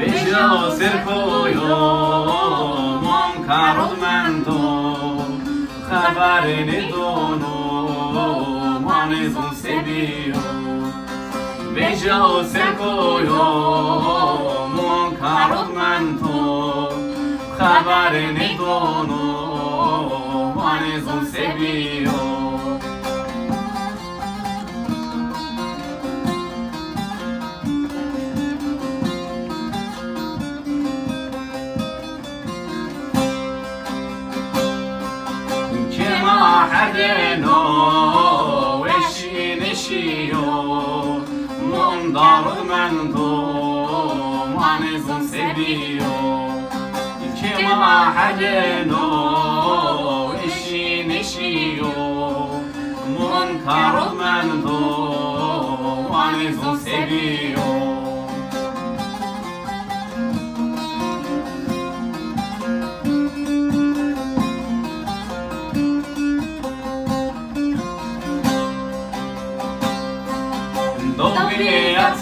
بجا سرکویو منکرد من تو خبر ندونو مانزون سبیو بجا سرکویو منکرد من تو خبر ندونو مانزون سبیو حدنو وشي نشيو من دارد من تو مانزون سبيو كما حدنو وشي نشيو من كارد من تو مانزون سبيو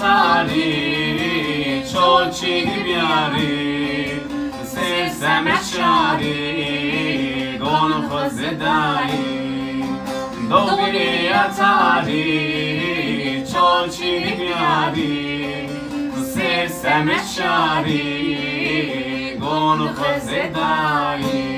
Atari, ciocci di biari, se samechari, gonfo zedai. Dobi atari, ciocci di biari, se samechari, gonfo zedai.